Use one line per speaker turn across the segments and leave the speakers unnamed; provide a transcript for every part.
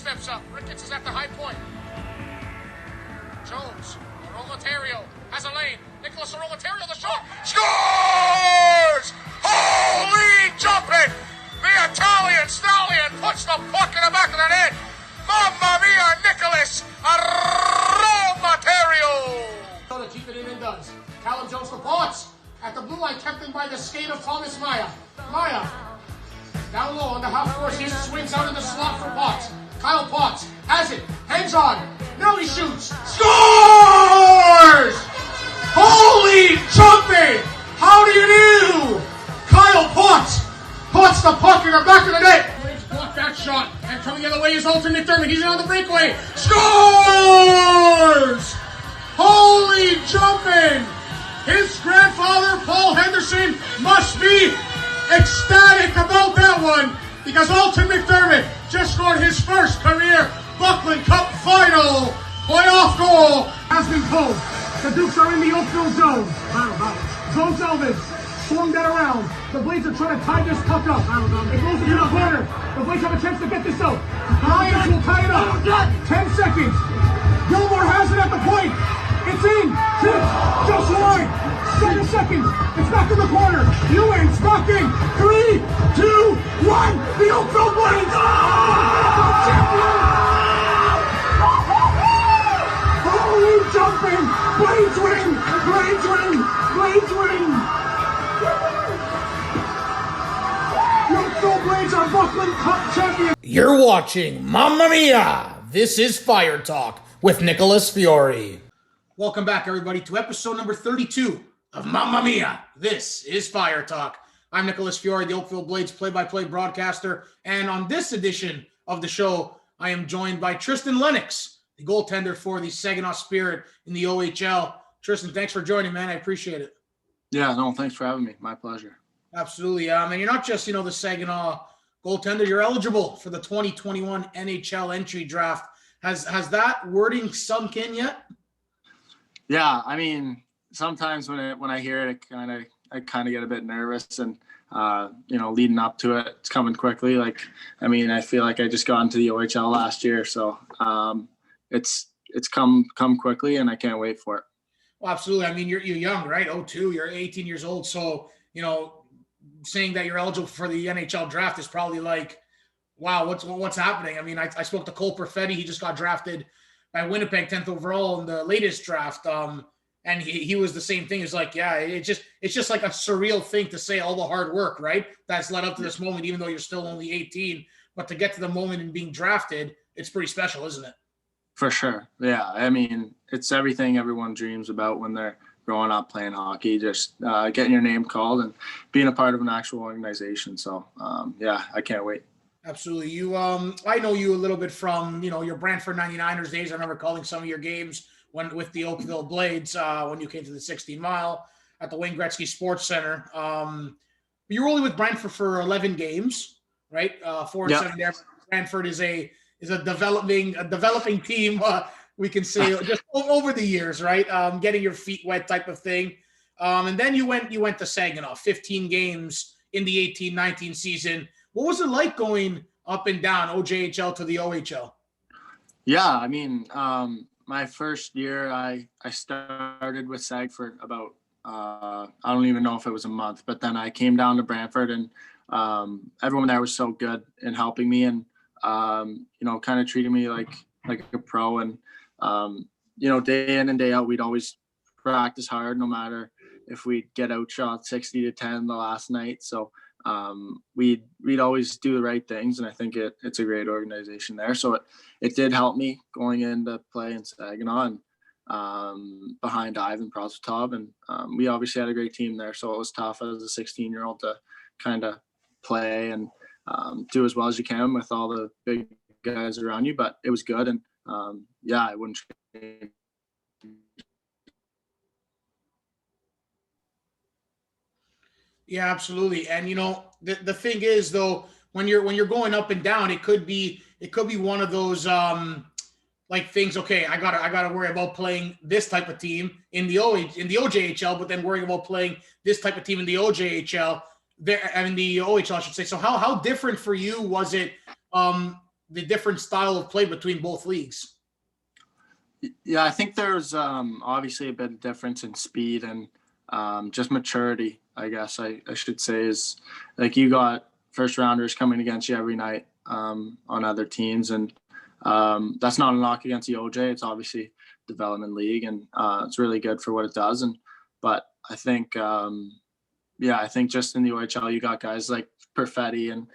steps up. Ricketts is at the high point. Jones. Aromaterio has a lane. Nicholas Aromaterio, the shot. Scores! Holy jumping! The Italian stallion puts the puck in the back of the net. Mamma mia, Nicholas Aromaterio! So to keep it in and does. Callum Jones for Potts. At the blue line, kept in by the skate of Thomas Maya. Maya. Down low on the half course, he swings out in the slot for Potts. Kyle Potts has it, hands on, now he shoots, scores! Holy jumping! How do you do? Kyle Potts puts the puck in the back of the net. Blades block that shot, and coming the other way is Ohl Moment. He's on the breakaway, scores! Holy jumping! His grandfather, Paul Henderson, must be ecstatic about that one because Ohl Moment just scored his first career Buckland Cup final playoff goal. Has been pulled. The Dukes are in the Oakville zone. Zone salvage. Swung that around. The Blades are trying to tie this puck up. It goes into the corner. The Blades have a chance to get this out. Lions will tie it up. 10 seconds. Gilmore has it at the point. It's in. Tips. Just wide. 7 seconds. It's back in the corner. Ewing's back in. 3, 2, 1. The Oakville Blades. Holy jumping. Blades win. Blades win. Blades win. The Oakville Blades are Buckland Cup champions.
You're watching Mamma Mia! This is Fire Talk with Nicholas Fiore.
Welcome back, everybody, to episode number 32 of Mamma Mia. This is Fire Talk. I'm Nicholas Fiore, the Oakville Blades play-by-play broadcaster, and on this edition of the show, I am joined by Tristan Lennox, the goaltender for the Saginaw Spirit in the OHL. Tristan, thanks for joining, man. I appreciate it.
Yeah, no, thanks for having me. My pleasure.
Absolutely. And you're not just, the Saginaw goaltender. You're eligible for the 2021 NHL Entry Draft. Has that wording sunk in yet?
Yeah, I mean, sometimes when I hear it, I kind of get a bit nervous, and leading up to it, it's coming quickly. I feel like I just got into the OHL last year, so it's come quickly, and I can't wait for it.
Well, absolutely. I mean, you're young, right? 02, you're 18 years old, so saying that you're eligible for the NHL draft is probably like, wow, what's happening? I mean, I spoke to Cole Perfetti. He just got drafted by Winnipeg 10th overall in the latest draft. And he was the same thing. It's like, yeah, it's just like a surreal thing to say all the hard work, right? That's led up to this moment, even though you're still only 18, but to get to the moment and being drafted, it's pretty special, isn't it?
For sure. Yeah. I mean, it's everything everyone dreams about when they're growing up playing hockey, just getting your name called and being a part of an actual organization. So yeah, I can't wait.
Absolutely. You, I know you a little bit from, your Brantford 99ers days. I remember calling some of your games with the Oakville Blades when you came to the 16 Mile at the Wayne Gretzky Sports Center. You were only with Brantford for 11 games, right? 4 and 7 there. Brantford is a developing team. We can say just over the years, right? Getting your feet wet type of thing. And then you went to Saginaw, 15 games in the 18-19 season. What was it like going up and down OJHL to the OHL?
Yeah, I mean, my first year, I started with Sag for about, I don't even know if it was a month, but then I came down to Brantford, and everyone there was so good in helping me and, kind of treating me like a pro. And, day in and day out, we'd always practice hard, no matter if we'd get outshot 60-10 the last night. So we'd always do the right things, and I think it's a great organization there. So it did help me going into play in Saginaw and behind Ivan Prosvetov, and we obviously had a great team there. So it was tough as a 16-year-old to kind of play and do as well as you can with all the big guys around you. But it was good, and I wouldn't change.
Yeah, absolutely. And the thing is, though, when you're going up and down, it could be one of those things. Okay, I gotta worry about playing this type of team in the OJHL, but then worrying about playing this type of team in the OJHL. The OHL, I should say. So how different for you was it?
the different style of play between both leagues?
Yeah, I think there's obviously a bit of difference in speed and just maturity, I guess I should say. Is like you got first rounders coming against you every night on other teams, and that's not a knock against the OJ. It's obviously development league, and it's really good for what it does. But I think I think just in the OHL you got guys like Perfetti and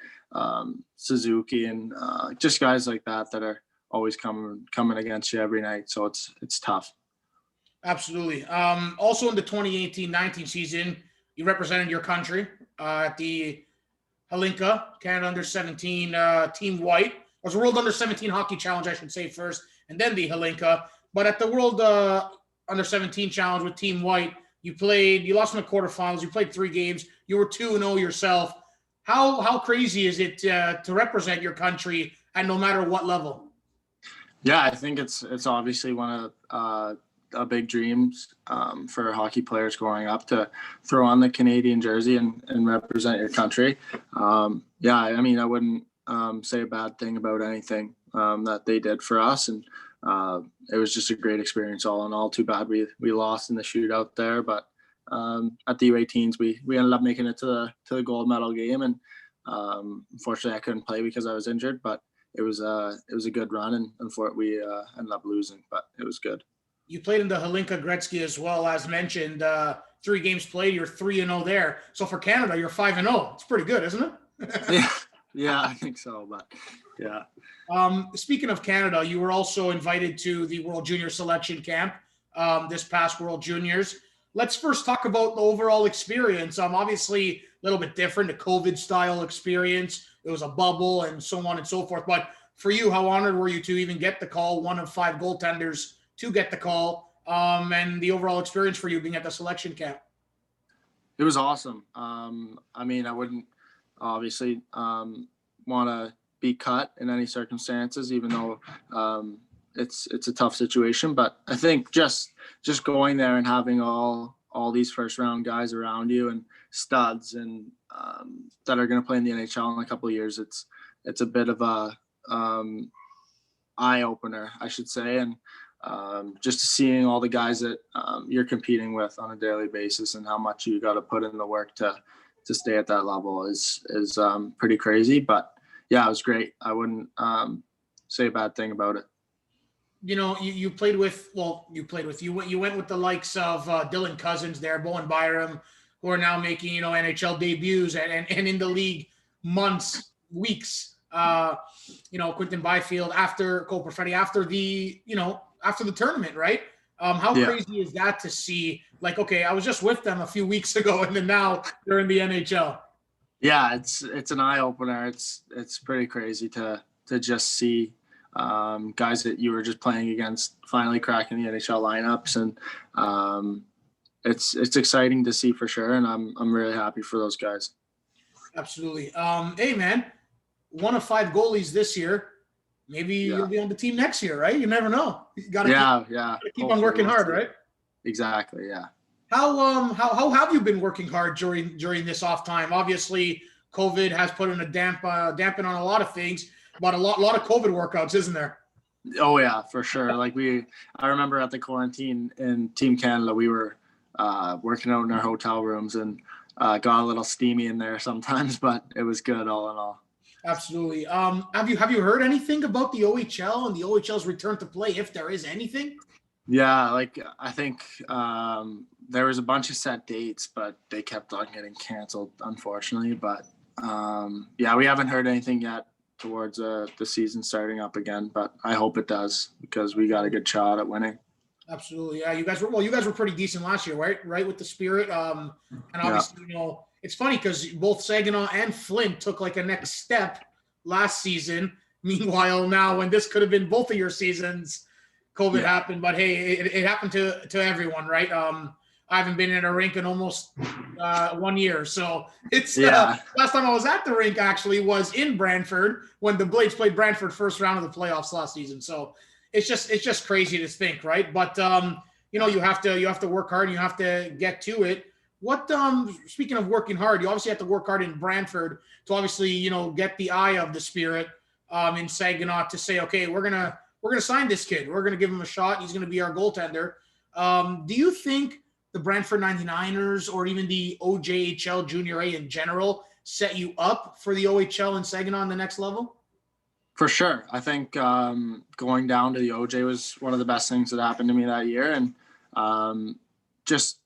Suzuki and just guys like that are always coming against you every night. So it's tough.
Absolutely. Also in the 2018-19 season, you represented your country at the Hlinka Canada U17 Team White. It was a World U17 Hockey Challenge, I should say first, and then the Hlinka. But at the World U17 Challenge with Team White, you lost in the quarterfinals, you played 3 games, you were 2-0 yourself. How crazy is it to represent your country at no matter what level?
Yeah, I think it's obviously one of big dreams for hockey players growing up, to throw on the Canadian jersey and represent your country. Yeah, I mean, I wouldn't say a bad thing about anything that they did for us, and it was just a great experience all in all. Too bad we lost in the shootout there, but at the U18s we ended up making it to the gold medal game, and unfortunately I couldn't play because I was injured, but it was a good run, and unfortunately we ended up losing, but it was good.
You played in the Hlinka Gretzky as well, as mentioned. 3 games played, you're 3-0 there. So for Canada, you're 5-0. It's pretty good, isn't it?
Yeah, I think so. But yeah.
Speaking of Canada, you were also invited to the World Junior Selection Camp this past World Juniors. Let's first talk about the overall experience. Obviously, a little bit different, a COVID-style experience. It was a bubble and so on and so forth. But for you, how honored were you to even get the call, one of 5 goaltenders to get the call, and the overall experience for you being at the selection camp?
It was awesome. I mean, I wouldn't obviously want to be cut in any circumstances, even though it's a tough situation. But I think just going there and having all these first round guys around you and studs and that are going to play in the NHL in a couple of years, it's a bit of a eye opener, I should say, and just seeing all the guys that you're competing with on a daily basis and how much you got to put in the work to stay at that level is pretty crazy. But yeah, it was great. I wouldn't say a bad thing about it.
You know, you went with the likes of Dylan Cousins there, Bowen Byram, who are now making, NHL debuts and in the league months, weeks. Quinton Byfield after Cole Perfetti, after the tournament, right? How crazy is that to see? Like, okay, I was just with them a few weeks ago, and then now they're in the NHL.
Yeah, it's an eye opener. It's pretty crazy to just see guys that you were just playing against finally cracking the NHL lineups, and it's exciting to see for sure. And I'm really happy for those guys.
Absolutely. Hey man, one of 5 goalies this year. Maybe you'll be on the team next year, right? You never know. You gotta keep on working hard, right?
Exactly. Yeah.
How have you been working hard during this off time? Obviously, COVID has put in a dampen on a lot of things, but a lot of COVID workouts, isn't there?
Oh yeah, for sure. Like I remember at the quarantine in Team Canada, we were working out in our hotel rooms and got a little steamy in there sometimes, but it was good all in all.
Absolutely. Have you heard anything about the OHL and the OHL's return to play, if there is anything?
Yeah, like I think there was a bunch of set dates, but they kept on getting canceled, unfortunately. But we haven't heard anything yet towards the season starting up again. But I hope it does, because we got a good shot at winning.
Absolutely. Yeah, you guys were pretty decent last year, right? Right, with the Spirit. And obviously, it's funny because both Saginaw and Flint took like a next step last season. Meanwhile, now when this could have been both of your seasons, COVID happened. But hey, it happened to everyone, right? I haven't been in a rink in almost 1 year, so it's last time I was at the rink actually was in Brantford when the Blades played Brantford first round of the playoffs last season. So it's just crazy to think, right? But you have to work hard and you have to get to it. What speaking of working hard, you obviously have to work hard in Brantford to obviously get the eye of the Spirit. in Saginaw to say, okay, we're gonna sign this kid. We're gonna give him a shot. He's gonna be our goaltender. Do you think the Brantford 99ers or even the OJHL Junior A in general set you up for the OHL and Saginaw on the next level?
For sure. I think going down to the OJ was one of the best things that happened to me that year. And just,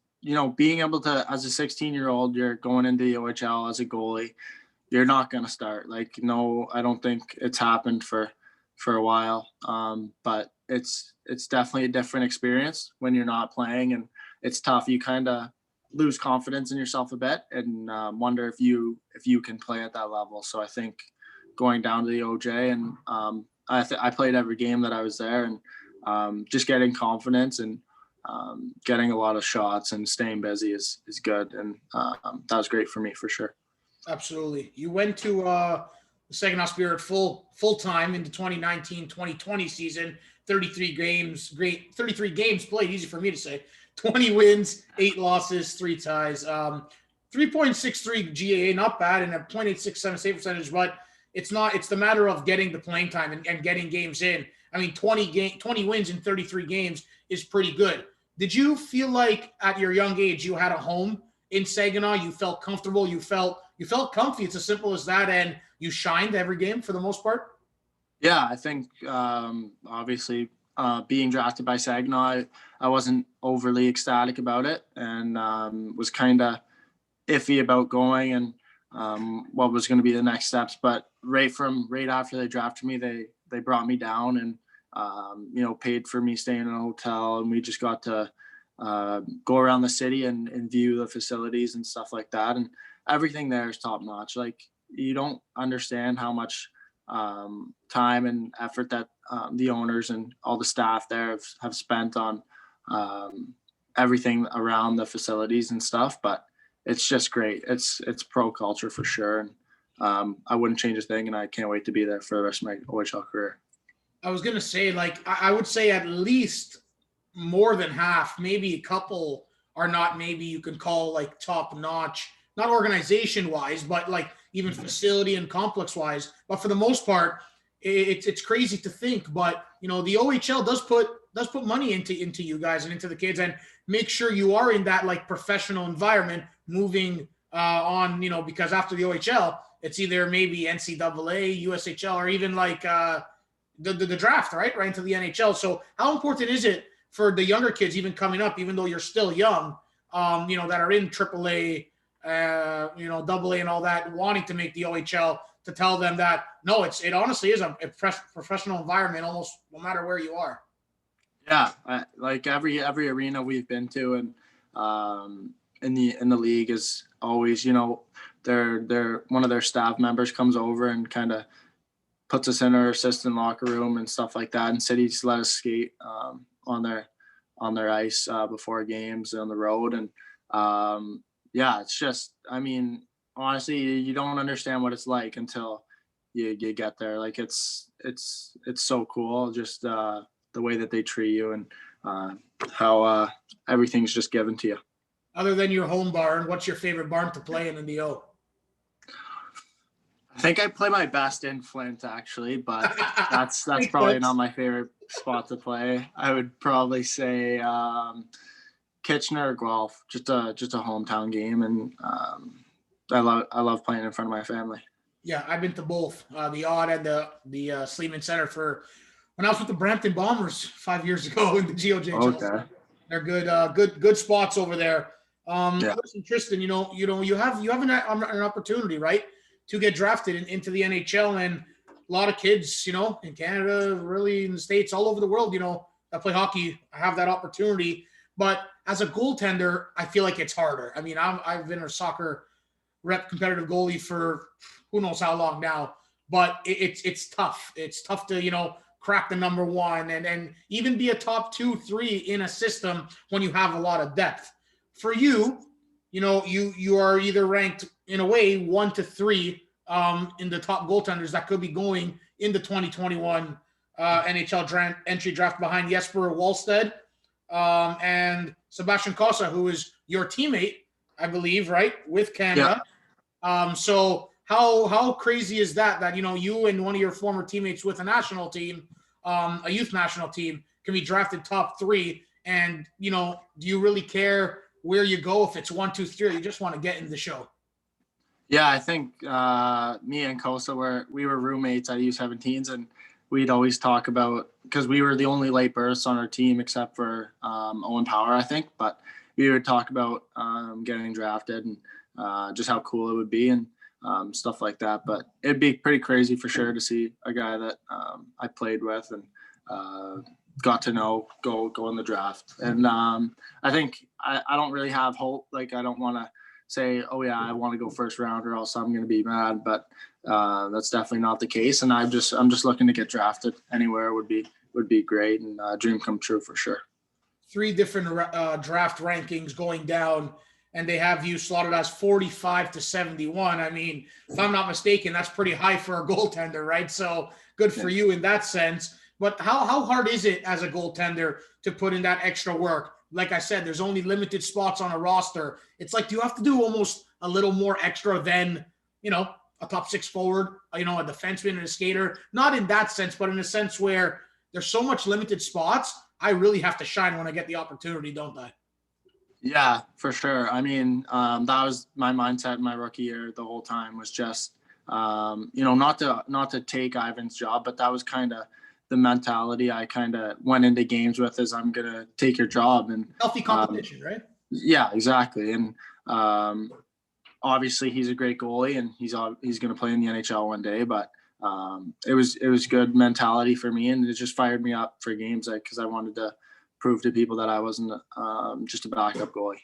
being able to, as a 16-year-old, you're going into the OHL as a goalie. You're not going to start. No, I don't think it's happened for a while. But it's definitely a different experience when you're not playing, and it's tough. You kind of lose confidence in yourself a bit and wonder if you can play at that level. So I think going down to the OJ, and I played every game that I was there, and just getting confidence and getting a lot of shots and staying busy is good. And that was great for me for sure.
Absolutely. You went to the Saginaw Spirit full time in the 2019-2020 season. 33 games played, easy for me to say. 20 wins, 8 losses, 3 ties. 3.63 GAA, not bad, and a .867 save percentage, but it's the matter of getting the playing time and getting games in. I mean, 20 wins in 33 games is pretty good. Did you feel like at your young age you had a home in Saginaw? You felt comfortable, you felt comfy. It's as simple as that, and you shined every game for the most part?
Yeah, I think obviously being drafted by Saginaw, I wasn't overly ecstatic about it, and was kind of iffy about going and what was going to be the next steps. But right after they drafted me, they brought me down and paid for me staying in a hotel, and we just got to go around the city and view the facilities and stuff like that. And everything there is top notch. You don't understand how much time and effort that the owners and all the staff there have spent on everything around the facilities and stuff. But it's just great. It's pro culture for sure. And I wouldn't change a thing, and I can't wait to be there for the rest of my OHL career.
I was going to say, I would say at least more than half, maybe a couple are not, maybe you can call top notch, not organization wise, but even facility and complex wise. But for the most part, it's crazy to think, but the OHL does put money into you guys and into the kids, and make sure you are in that professional environment moving on, because after the OHL, it's either maybe NCAA, USHL, or even the draft, right into the NHL. So how important is it for the younger kids, even coming up, even though you're still young, that are in AAA, AA and all that, wanting to make the OHL, to tell them that, no, it honestly is a professional environment almost no matter where you are?
Yeah, every arena we've been to, and in the league is always, they're one of their staff members comes over and kind of puts us in our assistant locker room and stuff like that. And cities let us skate on their ice before games on the road. And it's just, honestly, you don't understand what it's like until you get there. It's so cool, just the way that they treat you, and how everything's just given to you.
Other than your home barn, what's your favorite barn to play in the O?
I think I play my best in Flint, actually, but that's probably not my favorite spot to play. I would probably say Kitchener or Guelph, just a hometown game, and I love playing in front of my family.
Yeah, I've been to both the Odd and the Sleeman Center for when I was with the Brampton Bombers 5 years ago in the GOJHL.
Okay.
They're good spots over there.
Yeah.
Listen, Tristan, you have an opportunity, right, to get drafted into the NHL, and a lot of kids, in Canada, really in the States, all over the world, that play hockey, have that opportunity. But as a goaltender, I feel like it's harder. I've been a soccer rep competitive goalie for who knows how long now, but it's tough. It's tough to, crack the number one and even be a top 2, 3 in a system when you have a lot of depth. For you, you are either ranked in a way 1 to 3 in the top goaltenders that could be going in the 2021 NHL entry draft behind Jesper Wallstedt and Sebastian Cossa, who is your teammate, I believe, right, with Canada.
Yeah.
So how crazy is that, you and one of your former teammates with a national team, a youth national team, can be drafted top 3, and do you really care where you go if it's 1, 2, 3, or you just want to get in the show?
Yeah, I think me and Kosa we were roommates at U17s, and we'd always talk about, because we were the only late births on our team except for Owen Power, I think, but we would talk about getting drafted and just how cool it would be and stuff like that. But it'd be pretty crazy for sure to see a guy that I played with and got to know go in the draft. And I think I don't really have hope. Like, I don't want to say, oh yeah, I want to go first round or else I'm going to be mad, but that's definitely not the case. And I'm just looking to get drafted anywhere would be great, and dream come true for sure.
3 different draft rankings going down, and they have you slotted as 45 to 71. I mean, if I'm not mistaken, that's pretty high for a goaltender, right? So good for you in that sense. But how hard is it as a goaltender to put in that extra work? Like I said, there's only limited spots on a roster. It's like, do you have to do almost a little more extra than, a top 6 forward, a defenseman and a skater? Not in that sense, but in a sense where there's so much limited spots, I really have to shine when I get the opportunity, don't I?
Yeah, for sure. I mean, that was my mindset in my rookie year the whole time, was just, not to take Ivan's job, but that was kind of the mentality I kind of went into games with, is I'm going to take your job. And
healthy competition, right?
Yeah, exactly. And obviously he's a great goalie, and he's going to play in the NHL one day, but it was good mentality for me, and it just fired me up for games, because I wanted to prove to people that I wasn't just a backup goalie.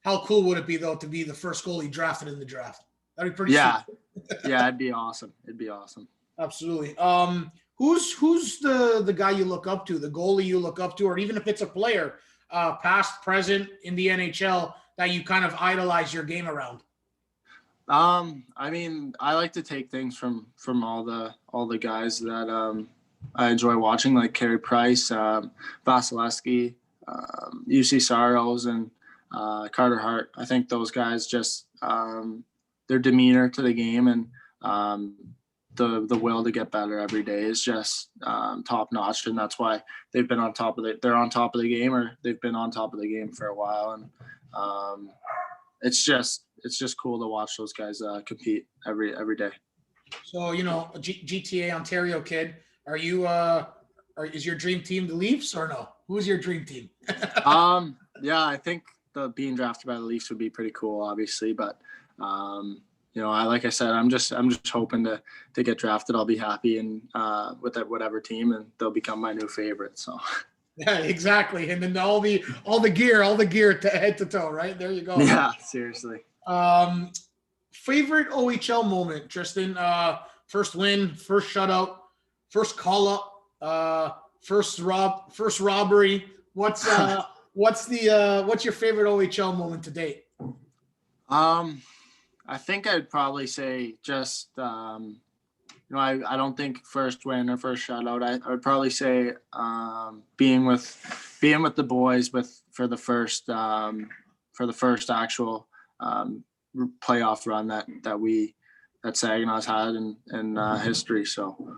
How cool would it be, though, to be the first goalie drafted in the draft? That'd be pretty sweet.
Yeah, it'd be awesome.
Absolutely. Who's the guy you look up to, the goalie you look up to, or even if it's a player, past, present in the NHL, that you kind of idolize your game around?
I mean, I like to take things from all the guys that I enjoy watching, like Carey Price, Vasilevsky, UC Saros, and Carter Hart. I think those guys just their demeanor to the game and the will to get better every day is just top notch, and that's why they've been on top of they're on top of the game, or they've been on top of the game for a while. And it's just cool to watch those guys compete every day.
So, a GTA Ontario kid, are you is your dream team the Leafs, or no? Who's your dream team?
Yeah, I think being drafted by the Leafs would be pretty cool, obviously, but like I said, I'm just hoping to get drafted. I'll be happy and with whatever team, and they'll become my new favorite. So
yeah, exactly. And then all the gear to head to toe, right? There you go.
Yeah, seriously.
Favorite OHL moment, Tristan? First win, first shutout, first call up, first robbery. What's your favorite OHL moment to date?
I think I'd probably say just I don't think first win or first shutout. I would probably say being with the boys for the first actual playoff run that Saginaw's had in history. So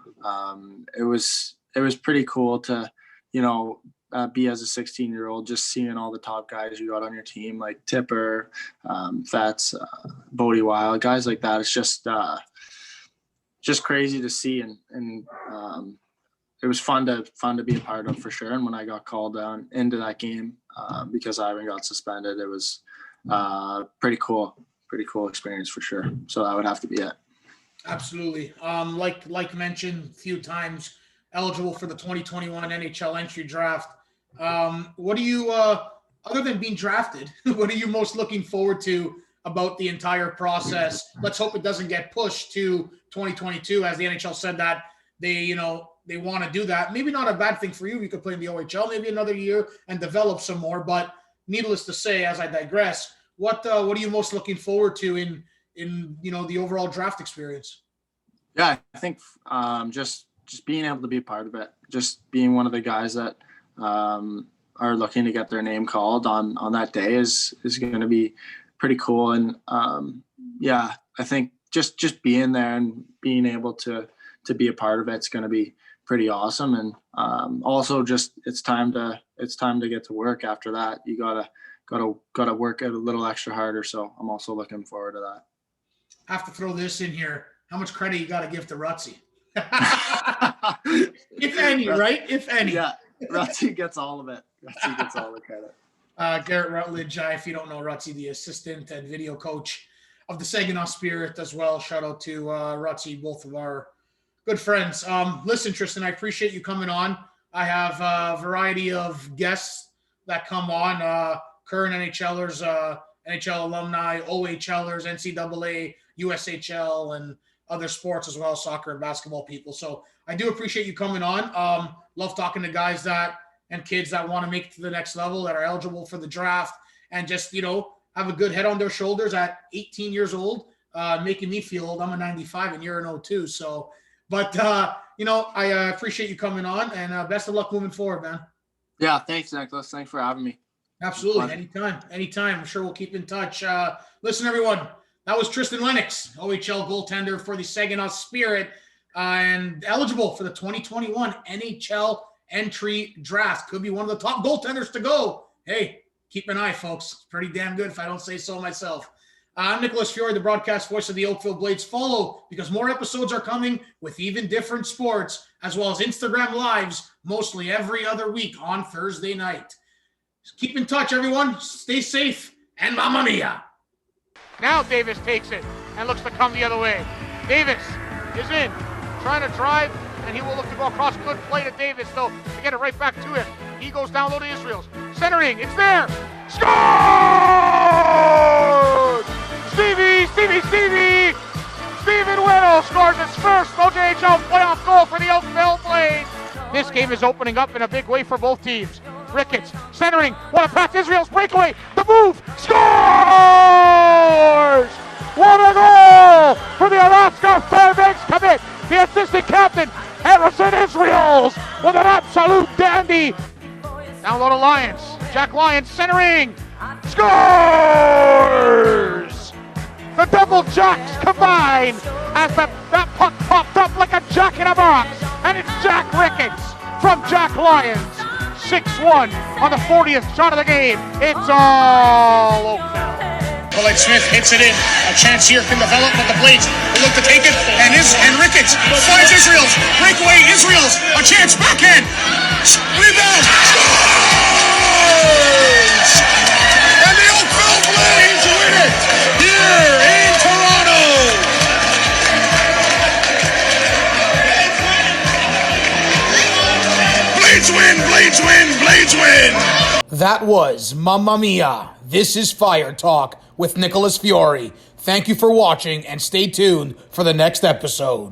it was pretty cool to be as a 16-year-old, just seeing all the top guys you got on your team, like Tipper, Fats, Bodie Wild, guys like that. It's just crazy to see, and it was fun to be a part of for sure. And when I got called down into that game because Ivan got suspended, it was pretty cool experience for sure. So that would have to be it. Absolutely.
Like mentioned a few times, eligible for the 2021 NHL Entry Draft. What do you, other than being drafted, what are you most looking forward to about the entire process? Let's hope it doesn't get pushed to 2022, as the NHL said that they want to do that. Maybe not a bad thing for you. You could play in the OHL maybe another year and develop some more. But needless to say, as I digress, what are you most looking forward to in the overall draft experience?
Yeah, I think just being able to be a part of it, just being one of the guys that are looking to get their name called on that day is going to be pretty cool. And I think just being there and being able to be a part of it's going to be pretty awesome. And also just it's time to get to work after that. You gotta work a little extra harder. So I'm also looking forward to that.
I have to throw this in here. How much credit you got to give to Rutsy? If any, right? If any.
Yeah, Rutsy gets all of it. Rutsy gets all the credit.
Garrett Rutledge, if you don't know Rutsy, the assistant and video coach of the Saginaw Spirit as well. Shout out to Rutsy, both of our good friends. Listen, Tristan, I appreciate you coming on. I have a variety of guests that come on, current NHLers, NHL alumni, OHLers, NCAA, USHL, and other sports as well, soccer and basketball people. So I do appreciate you coming on. Love talking to guys and kids that want to make it to the next level, that are eligible for the draft, and just, have a good head on their shoulders at 18 years old, making me feel old. I'm a 95 and you're an 02. So, but, I appreciate you coming on, and best of luck moving forward, man.
Yeah, thanks, Nicholas. Thanks for having me.
Absolutely. Anytime. I'm sure we'll keep in touch. Listen, everyone, that was Tristan Lennox, OHL goaltender for the Saginaw Spirit, and eligible for the 2021 NHL Entry Draft. Could be one of the top goaltenders to go. Hey, keep an eye, folks. Pretty damn good if I don't say so myself. I'm Nicholas Fiore, the broadcast voice of the Oakville Blades. Follow, because more episodes are coming with even different sports, as well as Instagram Lives, mostly every other week on Thursday night. Keep in touch, everyone. Stay safe, and mamma mia.
Now Davis takes it and looks to come the other way. Davis is in, trying to drive, and he will look to go across. Good play to Davis, though, to get it right back to him. He goes down low to Israels. Centering, it's there. Score! Stevie! Steven Whittle scores his first OJHL playoff goal for the Oakville Blades. This game is opening up in a big way for both teams. Ricketts centering, what a pass, Israel's breakaway, the move, scores! What a goal for the Alaska Fairbanks commit, the assistant captain, Harrison Israels, with an absolute dandy. Down low to Lyons, Jack Lyons centering, scores! The double jacks combine as that puck popped up like a jack in a box, and it's Jack Ricketts from Jack Lyons. 6-1 on the 40th shot of the game. It's all Oakville.
Colette Smith hits it in. A chance here can develop, but the Blades will look to take it. And Ricketts finds Israels. Breakaway, Israels. A chance, backhand. Rebound. Scores! And the Oakville Blades win it here in Toronto. Blades win, Blades win, Blades win!
That was Mamma Mia. This is Fire Talk with Nicholas Fiore. Thank you for watching, and stay tuned for the next episode.